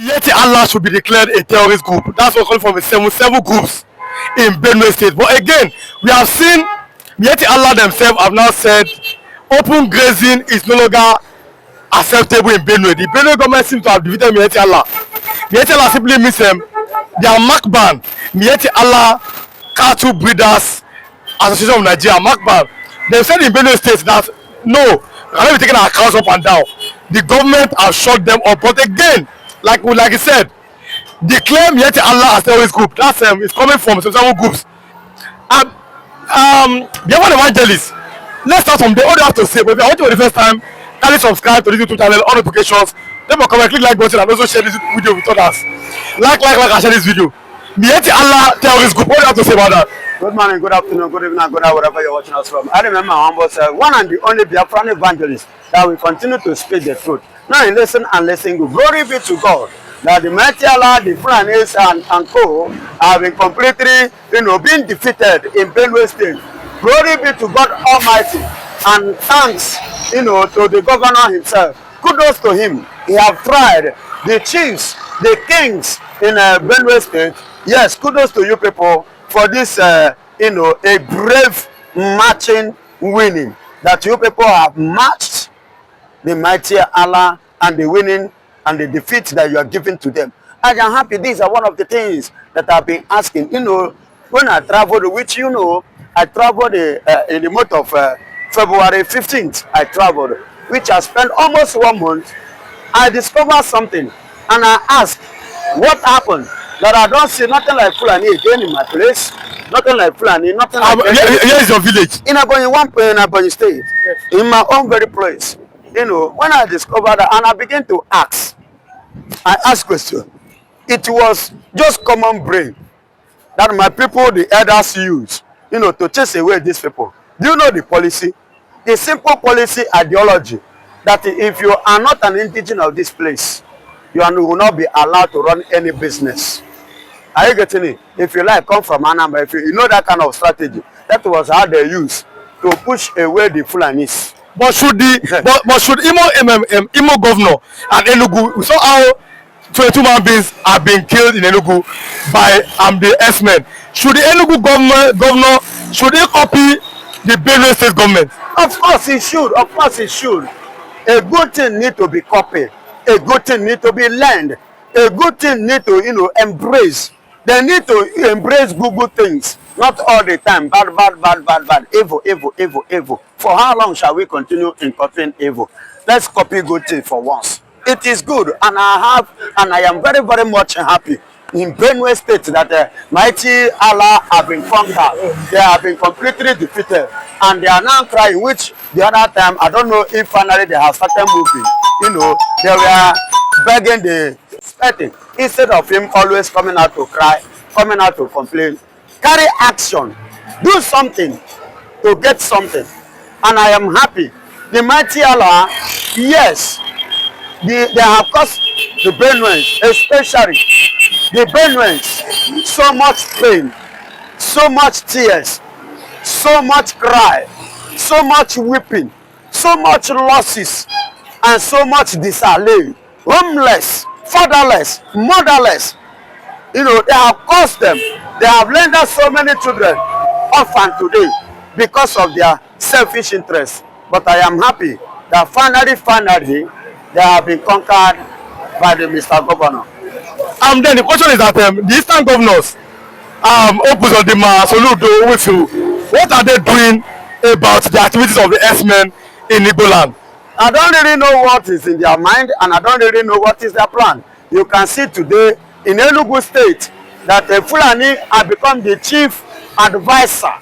Miyetti Allah should be declared a terrorist group. That's what calling from the seven groups in Benue State. But again, we have seen Miyetti Allah themselves have now said open grazing is no longer acceptable in Benue. The Benue government seems to have defeated Miyetti Allah. Miyetti Allah simply means they are mark ban. Miyetti Allah Cattle Breeders Association of Nigeria, mark ban. They said in Benue State that no, cannot be taking our cows up and down. The government has shut them up. But again, like I said, declare Miyetti Allah as terrorist group. That's it's coming from several groups. The other evangelist. Let's start from there. All you have to say, but if you're watching for the first time, kindly subscribe to this YouTube channel, all notifications. Then comment, click like button, and also share this video with others. Like, and share this video. Miyetti Allah terrorist group. What do you have to say about that? Good morning, good afternoon, good evening, good night, wherever you're watching us from. I remember my humble self, one and the only Biafran evangelist that will continue to speak the truth. Now, listen and listen good. Glory be to God that the Miyetti Allah, the Fulanis and co have been completely, being defeated in Benue State. Glory be to God Almighty, and thanks, to the governor himself. Kudos to him. He have tried. The chiefs, the kings in Benue State. Yes, kudos to you people for this, a brave marching winning that you people have marched the Miyetti Allah and the winning and the defeat that you are giving to them. I am happy. These are one of the things that I've been asking. When I traveled, which I traveled in the month of February 15th. I traveled, which I spent almost 1 month. I discovered something, and I asked, what happened? That I don't see nothing like Fulani again in my place. Nothing like Fulani, nothing like here is your village. In Ebonyi State, yes. In my own very place. When I discovered that, and I began to ask, I asked question. It was just common brain that my people, the elders, use, to chase away these people. Do you know the policy? The simple policy ideology that if you are not an indigenous of this place, you will not be allowed to run any business. Are you getting it? If you like, come from Anambra. If you know that kind of strategy, that was how they used to push away the Fulanis. But should Imo governor and Enugu, we saw how 22 human beings have been killed in Enugu by the S-men. Should the Enugu governor should he copy the Benue State government? Of course he should. Of course he should. A good thing need to be copied. A good thing need to be learned. A good thing need to embrace. They need to embrace good things. Not all the time. Bad. Evil. For how long shall we continue in copying evil? Let's copy good things for once. It is good, and I am very, very much happy in Benue State that Miyetti Allah have been conquered. They have been completely defeated, and they are now crying. Which the other time, I don't know if finally they have started moving. They were begging the expecting instead of him always coming out to cry, coming out to complain. Carry action, do something to get something, and I am happy. The Miyetti Allah, yes. They have caused the Benueans, especially the Benueans, so much pain, so much tears, so much cry, so much weeping, so much losses, and so much disarray, homeless, fatherless, motherless. They have caused them. They have rendered so many children orphan today because of their selfish interests. But I am happy that finally, they have been conquered by the Mr. Governor. Then the question is that the Eastern governors, Opus Odima, Soludo, Wifu, what are they doing about the activities of the S-men in Igbo land? I don't really know what is in their mind, and I don't really know what is their plan. You can see today in Enugu State that Fulani have become the chief advisor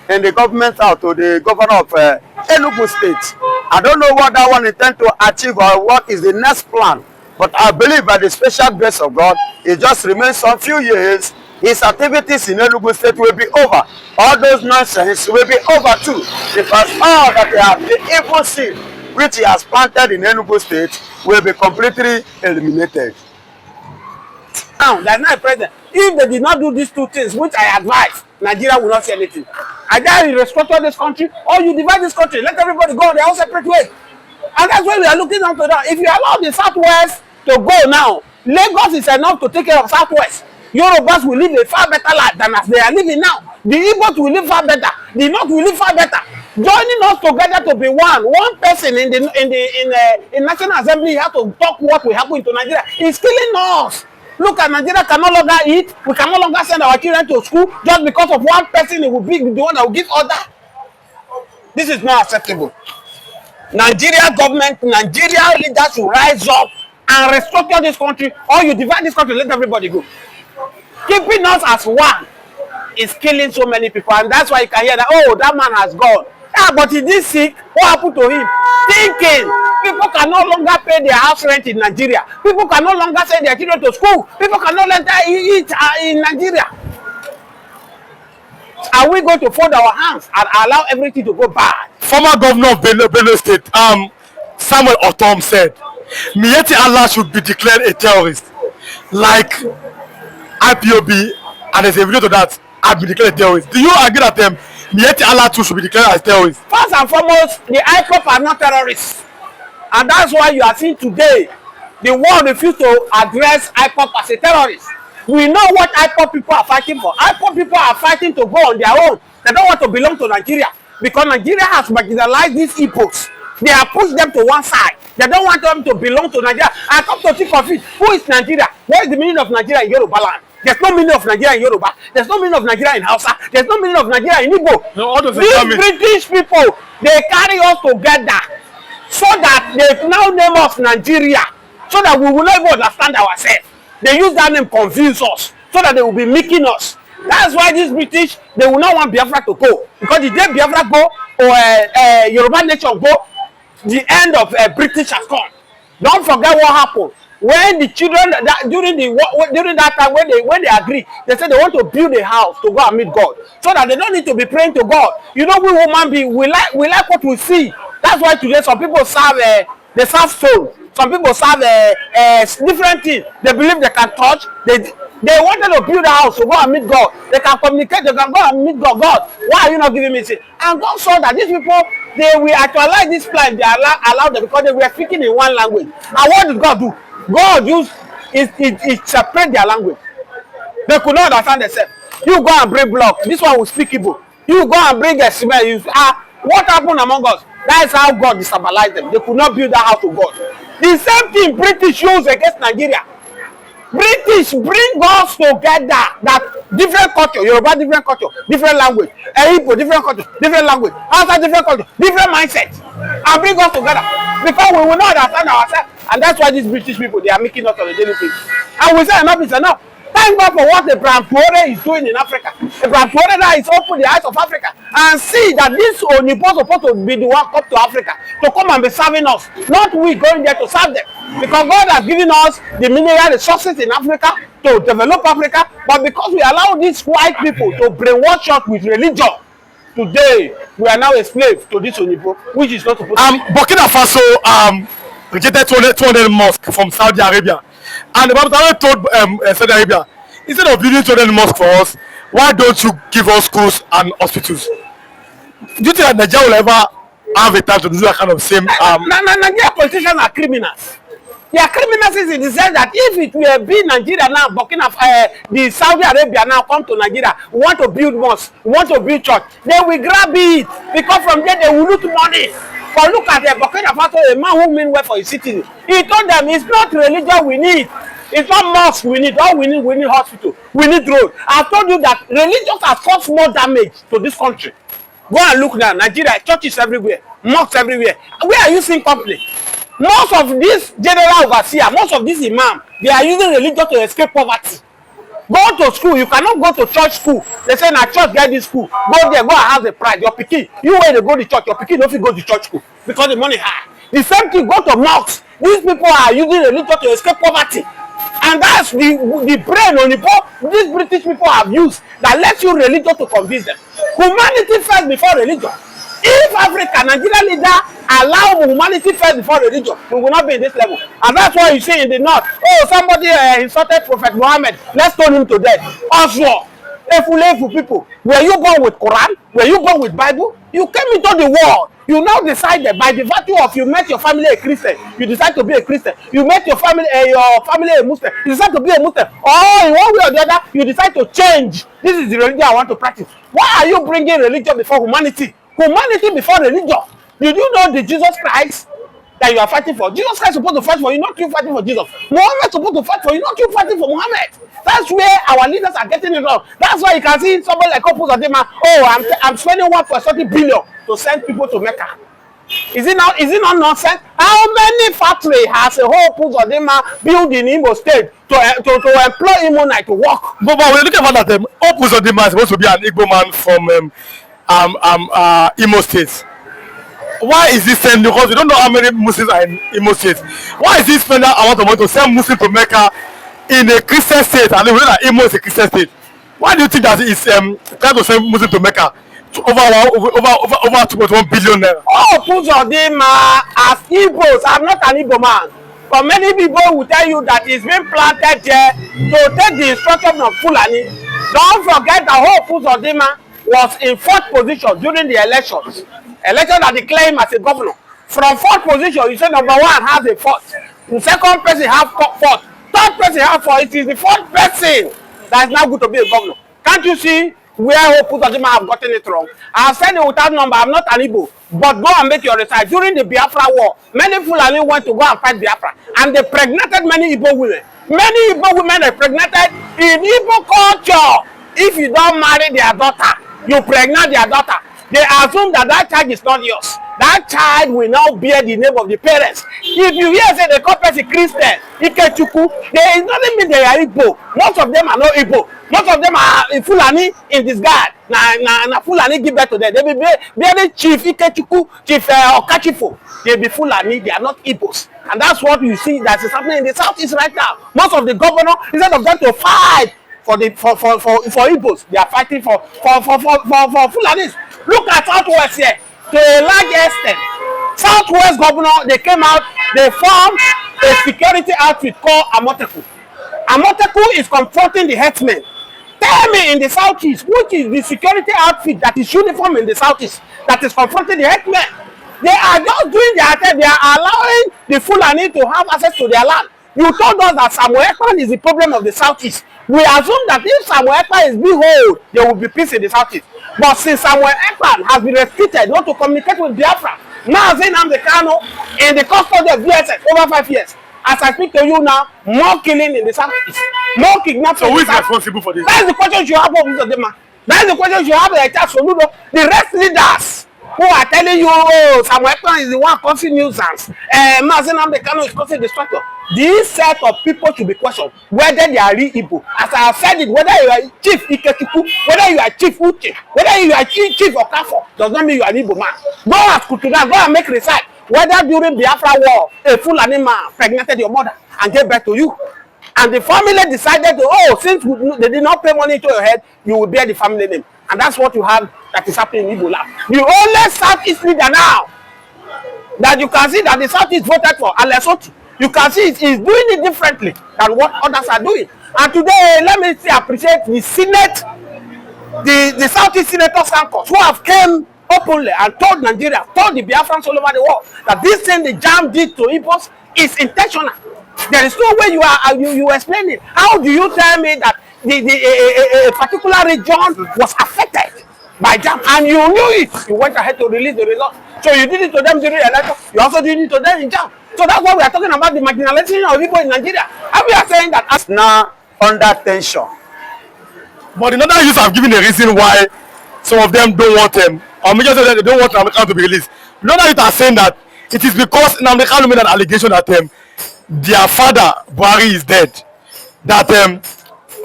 in the government to the governor of Enugu State. I don't know what that one intends to achieve or what is the next plan, but I believe by the special grace of God, it just remains some few years. His activities in Enugu State will be over. All those nonsense will be over too, because all that they have, the evil seed which he has planted in Enugu State will be completely eliminated. Now, that's not present. If they did not do these two things, which I advise, Nigeria will not see anything. Either you restructure this country or you divide this country. Let everybody go their own separate way. And that's why we are looking onto that. If you allow the Southwest to go now, Lagos is enough to take care of Southwest. Yorubas will live a far better life than as they are living now. The Igbos will live far better. The North will live far better. Joining us together to be one person in National Assembly have to talk what will happen to Nigeria. It's killing us. Look at Nigeria can no longer eat. We can no longer send our children to school just because of one person. It will be the one that will give order. This is not acceptable. Nigeria government, Nigeria leaders should rise up and restructure this country, or you divide this country, let everybody go. Keeping us as one is killing so many people, and that's why you can hear that, oh, that man has gone. Yeah, but he did sick. What happened to him? Thinking. People can no longer pay their house rent in Nigeria. People can no longer send their children to school. People can no longer eat in Nigeria. Are we going to fold our hands and allow everything to go bad? Former governor of Benue State, Samuel Otom, said, Miyetti Allah should be declared a terrorist. Like IPOB, and there's a video to that, I've been declared a terrorist. Do you agree that Miyetti Allah too should be declared as terrorist? First and foremost, the IPOB are not terrorists. And that's why you are seeing today, the world refused to address IPOB as a terrorist. We know what IPOB people are fighting for. IPOB people are fighting to go on their own. They don't want to belong to Nigeria. Because Nigeria has marginalized these IPOBs. They have pushed them to one side. They don't want them to belong to Nigeria. I come to think of it. Who is Nigeria? What is the meaning of Nigeria in Yoruba land? There's no meaning of Nigeria in Yoruba. There's no meaning of Nigeria in Hausa. There's no meaning of Nigeria in Igbo. No, these British people, they carry us together so that they now name us Nigeria, so that we will not even understand ourselves. They use that name confuse us, so that they will be making us. That's why these British, they will not want Biafra to go. Because the day Biafra go, or Yoruba nation go, the end of British has come. Don't forget what happened. When the children, during that time, when they agree, they said they want to build a house to go and meet God. So that they don't need to be praying to God. You know, we human beings, we like what we see. That's why today some people serve, they serve soul. Some people serve different things. They believe they can touch. They wanted to build a house to go and meet God. They can communicate. They can go and meet God. God, why are you not giving me this? And God saw that these people, they will actualize this plan. They allowed them because they were speaking in one language. And what did God do? God used it separate their language. They could not understand themselves. You go and bring block. This one will speak Igbo. You go and bring a cement. What happened among us? That is how God destabilized them. They could not build that house to God. The same thing British used against Nigeria. British bring us together. That different culture, Yoruba different culture, different language, Igbo different culture, different language, Hausa different culture, different mindset, and bring us together because we will not understand ourselves. And that's why these British people, they are making us on a daily basis. And we say enough is enough. Thank God for what Abraham Traore is doing in Africa. Abraham Traore now is opening the eyes of Africa and see that this Onipo is supposed to be the one come to Africa to come and be serving us, not we going there to serve them. Because God has given us the mineral resources in Africa to develop Africa, but because we allow these white people to brainwash us with religion, today we are now a slave to this Onipo, which is not supposed to be. Burkina Faso rejected 200 mosques from Saudi Arabia. And the Bible told Saudi Arabia, instead of building 200 mosques for us, why don't you give us schools and hospitals? Do you think that Nigeria will ever have a time to do that kind of same? Nigeria politicians are criminals. They are criminals in the sense that if it will be Nigeria now, the Saudi Arabia now come to Nigeria, we want to build mosques, we want to build church, they will grab it because from there they will loot money. But look at the Burkina Faso, a man who mean well for his citizens. He told them it's not religion we need. It's not mosque we need. All we need hospital. We need road. I told you that religion has caused more damage to this country. Go and look now. Nigeria, churches everywhere, mosques everywhere. Where are you seeing conflict? Most of this general overseer, most of this imam, they are using religion to escape poverty. Go to school, you cannot go to church school. They say na church get this school. Go there, go and have the pride. Your pikin, you when they go to church, your pikin don't fit go to church school because the money high. The same thing, go to mosques. These people are using religion to escape poverty. And that's the brain on the poor these British people have used that lets you religion to convince them. Humanity first before religion. If Africa, Nigeria leader allow humanity first before religion, we will not be in this level. And that's why you see in the north, oh, somebody insulted Prophet Muhammad, let's stone him to death. Oswald, Efulefu people. Were you born with Quran? Were you born with Bible? You came into the world. You now decided by the virtue of you met your family a Christian, you decide to be a Christian. You met your family a Muslim, you decide to be a Muslim. Or in one way or the other, you decide to change. This is the religion I want to practice. Why are you bringing religion before humanity? Humanity before religion. Did you know the Jesus Christ that you are fighting for? Jesus Christ is supposed to fight for you, not you fighting for Jesus. Muhammad is supposed to fight for you, not you fighting for Muhammad. That's where our leaders are getting it wrong. That's why you can see somebody like Opus Odema, oh, I'm spending 1.30 billion to send people to Mecca. Is it not nonsense? How many factory has a whole Opus Odema built in Imo State to employ Immonite to work? But we're looking at that. Opus Odema is supposed to be an Igbo man from Imo State. Why is he sending? Because we don't know how many Muslims are in Imo State. Why is he spending a lot of money to send Muslims to Mecca in a Christian state? And we know that Imo is a Christian state. Why do you think that he's trying to send Muslims to Mecca to over 2.1 billion naira? Oh, Opus Odema as Igbos, I'm not an Igbo man. But many people will tell you that it's been planted there to take the instruction of Fulani. Don't forget that Opus Odema was in 4th position during the elections. Election that they claim as a governor. From 4th position, you say number 1 has a 4th. The 2nd person have 4th. 3rd person have 4th. It is the 4th person that is now good to be a governor. Can't you see where Opus Odema have gotten it wrong? I have said it without number, I'm not an Igbo. But go and make your research. During the Biafra war, many Fulani went to go and fight Biafra. And they pregnated many Igbo women. Many Igbo women are pregnated in Igbo culture. If you don't marry their daughter, you pregnant their daughter. They assume that that child is not yours. That child will now bear the name of the parents. If you hear say the couple is Christian, Ikechuku, it doesn't mean they are Igbo. Most of them are not Igbo. Most of them are Fulani in disguise. Na Fulani give birth to them. They be bearing Chief Ikechuku, Chief Okachifo. They be Fulani. They are not Igbos. And that's what you see that is happening in the southeast right now. Most of the governors, instead of them to fight for Igbos, they are fighting for Fulanis. Look at Southwest here. To a large extent, Southwest governor, they came out, they formed a security outfit called Amoteku. Amoteku is confronting the herdsmen. Tell me in the southeast, which is the security outfit that is uniform in the southeast that is confronting the herdsmen? They are just doing their thing. They are allowing the Fulani to have access to their land. You told us that Samuel Ekpan is the problem of the southeast. We assume that if Samuel Ekpan is behold, there will be peace in the southeast. But since Samuel Ekpan has been restricted not to communicate with Biafra, now Nnamdi Kanu in the custody of DSS over 5 years. As I speak to you now, more killing in the southeast, more kidnapping. So who is responsible for this? That is the question you have of Uzodema. That is the question you have of Soludo. The rest leaders who are telling you, oh, Samuel Ekpan is the one causing nuisance. Nnamdi Kanu is causing destruction. This set of people should be questioned whether they are real Igbo. As I have said it, whether you are Chief Ikechuku, whether you are Chief Uche, whether you are Chief Okafo, does not mean you are an Igbo man. Go ask Kutuda, go and make research whether during Biafra war, a Fulani man pregnated your mother and gave birth to you. And the family decided to, oh, since they did not pay money into your head, you will bear the family name. And that's what you have that is happening in Igbo land. The only Southeast leader now that you can see that the Southeast voted for, Alesoti, you can see it is doing it differently than what others are doing. And today, let me appreciate the Senate, the Southeast Senators who have came openly and told Nigeria, told the Biafrans all over the world that this thing the jam did to Igbos is intentional. There is no way you explain it. How do you tell me that a particular region was affected by jam and you knew it? You went ahead to release the result. So you did it to them during the election. You also did it to them in jam. So that's why we are talking about the marginalization of people in Nigeria. And we are saying that It's now under tension. But in other youths have given a reason why some of them don't want them, or majority of them, they don't want Nnamdi Kanu to be released. In other youths are saying that it is because Nnamdi Kanu made an allegation that their father, Buhari, is dead. That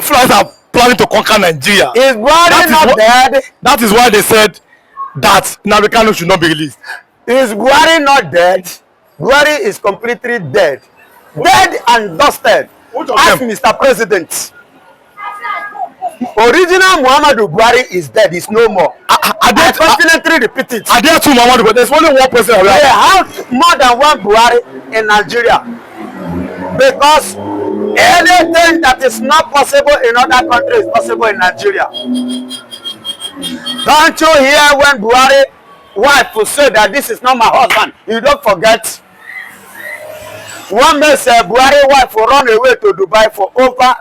Fulani are planning to conquer Nigeria. Is Buhari not dead? That is why they said that Nnamdi Kanu should not be released. Is Buhari not dead? Buhari is completely dead. Dead and dusted. Ask Mr. President. Original Muhammadu Buhari is dead. He's no more. I confidently repeat it. Are there two Muhammadu, but there's only one person around. They have more than one Buhari in Nigeria. Because Anything that is not possible in other countries is possible in Nigeria. Don't you hear when Buhari wife will say that this is not my husband? You don't forget. One man said Buhari wife will run away to Dubai for over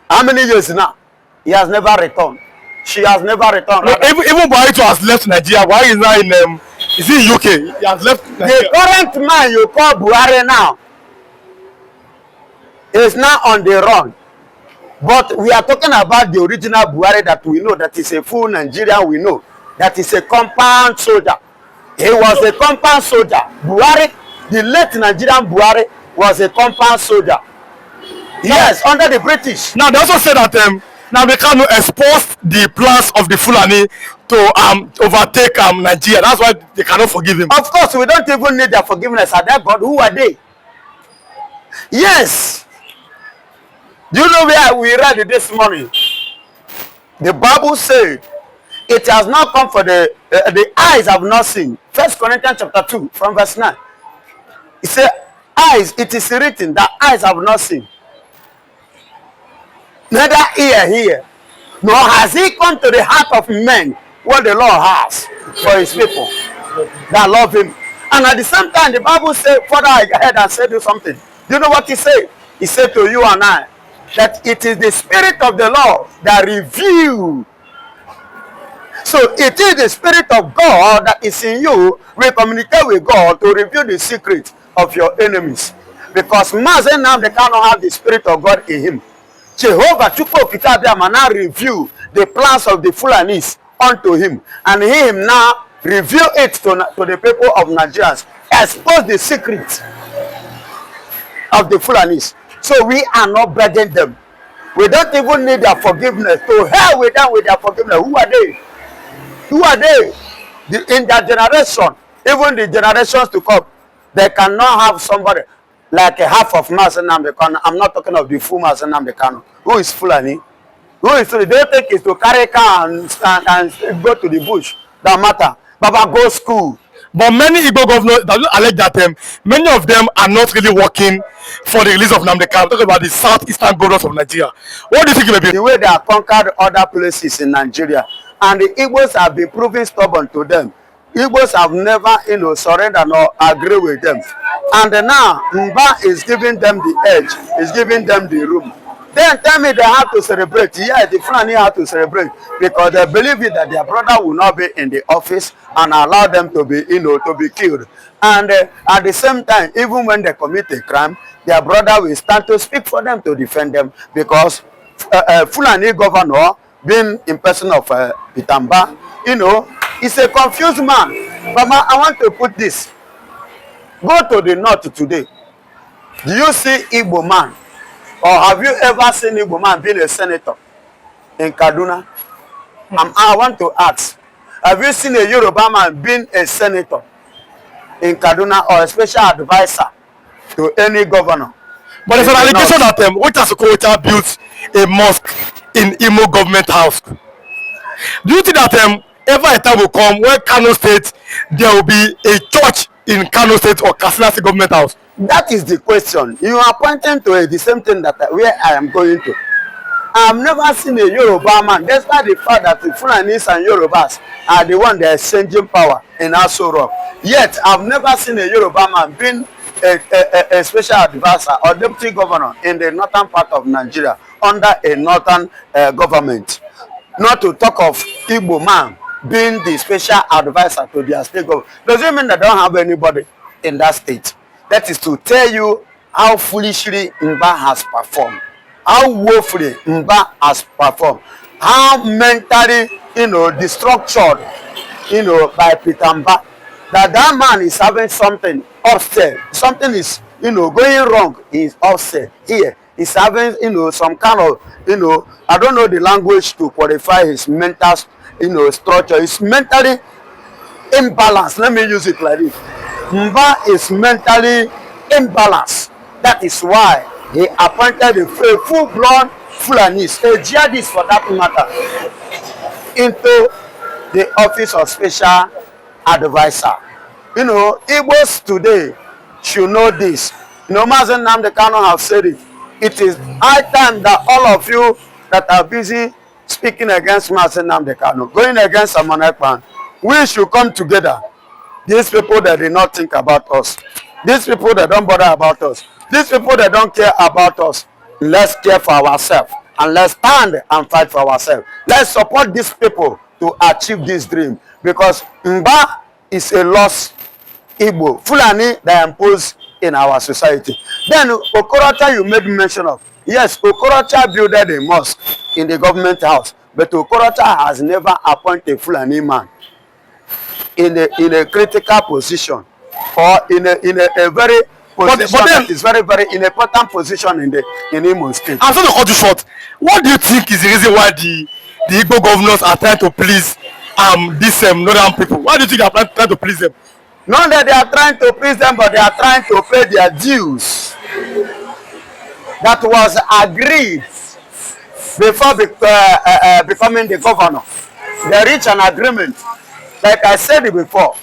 how many years now? He has never returned. She has never returned. No, even Buhari too has left Nigeria. Buhari is now in is he in UK? He has left Nigeria. The current man you call Buhari now is now on the run. But we are talking about the original Buhari that we know, that is a full Nigerian, we know. That is a compound soldier. He was a compound soldier. Buhari, the late Nigerian Buhari, was a compound soldier. Yes, under the British. Now they also said that now they cannot expose the plans of the Fulani to overtake Nigeria. That's why they cannot forgive him. Of course, we don't even need their forgiveness. Are they God? Who are they? Yes. Do you know where we read it this morning? The Bible said, it has not come for the eyes have not seen. 1 Corinthians chapter 2 from verse 9. It said, eyes, it is written that eyes have not seen. Neither ear hear, nor has he come to the heart of men what the Lord has for his people that love him. And at the same time, the Bible said, further ahead and said you something. Do you know what he said? He said to you and I, that it is the Spirit of the Lord that reveals. So it is the Spirit of God that is in you. We communicate with God to reveal the secret of your enemies. Because Mazen now they cannot have the Spirit of God in him. Jehovah Chukwu Kitabiyama now reveal the plans of the Fulanis unto him. And him now reveal it to the people of Nigerians. Expose the secret of the Fulanis. So we are not begging them. We don't even need their forgiveness. To hell with them with their forgiveness. Who are they? Who are they? In their generation, even the generations to come, they cannot have somebody like a half of Mazen Namdekano. I'm not talking of the full Mazen Namdekano. Who is Fulani? Who is Fulani? They think it's to carry car and go to the bush. That matter. Baba go school. But many Igbo governors that allege that many of them are not really working for the release of Nnamdi Kanu. Talking about the southeastern governors of Nigeria. What do you think it may be? The way they have conquered other places in Nigeria, and the Igbos have been proving stubborn to them. Igbos have never, surrendered or agree with them. And now Mba is giving them the edge, is giving them the room. Then tell me they have to celebrate. Yeah, the Fulani have to celebrate because they believe it that their brother will not be in the office and allow them to be, to be killed. And at the same time, even when they commit a crime, their brother will stand to speak for them, to defend them, because Fulani governor, being in person of Pitamba, he's a confused man. But I want to put this. Go to the north today. Do you see Igbo man? Or have you ever seen Igbo man being a senator in Kaduna? I want to ask, have you seen a Yoruba man being a senator in Kaduna or a special advisor to any governor? But there's an allegation that Weta built a mosque in Imo government house. Do you think that ever a time will come where Kano State there will be a church in Kano State or Katsina State government house? That is the question. You are pointing to the same thing that where I am going to. I've never seen a Yoruba man, despite the fact that the Fulanis and Yorubas are the one that are exchanging power in Aso Rock. Yet, I've never seen a Yoruba man being a special advisor or deputy governor in the northern part of Nigeria under a northern government. Not to talk of Igbo man being the special advisor to their state government. Does it mean they don't have anybody in that state? That is to tell you how foolishly Mba has performed, how woefully Mba has performed, how mentally, destructured, by Pitamba, that man is having something upset. Something is, going wrong. He's upset. Here, he's having, some kind of, I don't know the language to qualify his mental, structure. He's mentally imbalanced. Let me use it like this. Mba is mentally imbalanced. That is why he appointed a full-blown Fulanist, a jihadist for that matter, into the office of special advisor. Igbos today should know this. Mazen Nnamdi Kanu have said it. It is high time that all of you that are busy speaking against Mazi Nnamdi Kanu, going against Simon Ekpan, we should come together. These people that did not think about us, these people that don't bother about us, these people that don't care about us, let's care for ourselves and let's stand and fight for ourselves. Let's support these people to achieve this dream, because Mba is a lost Igbo, Fulani that imposed in our society. Then Okorocha, you made mention of. Yes, Okorocha built a mosque in the government house, but Okorocha has never appointed a Fulani man in a critical position or in a very position that is very in a important position in Imo State. I'm sorry to cut you short. What do you think is the reason why the Igbo governors are trying to please these northern people? Why do you think they are trying to please them? Not that they are trying to please them, but they are trying to pay their dues that was agreed before becoming the governor. They reached an agreement. Like I said it before,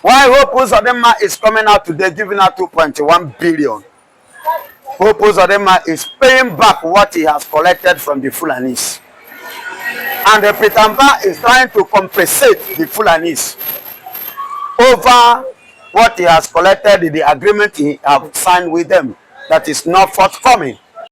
why Hope Uzodinma is coming out today giving out 2.1 billion. Hope Uzodinma is paying back what he has collected from the Fulanis. And the Petamba is trying to compensate the Fulanis over what he has collected in the agreement he has signed with them that is not forthcoming.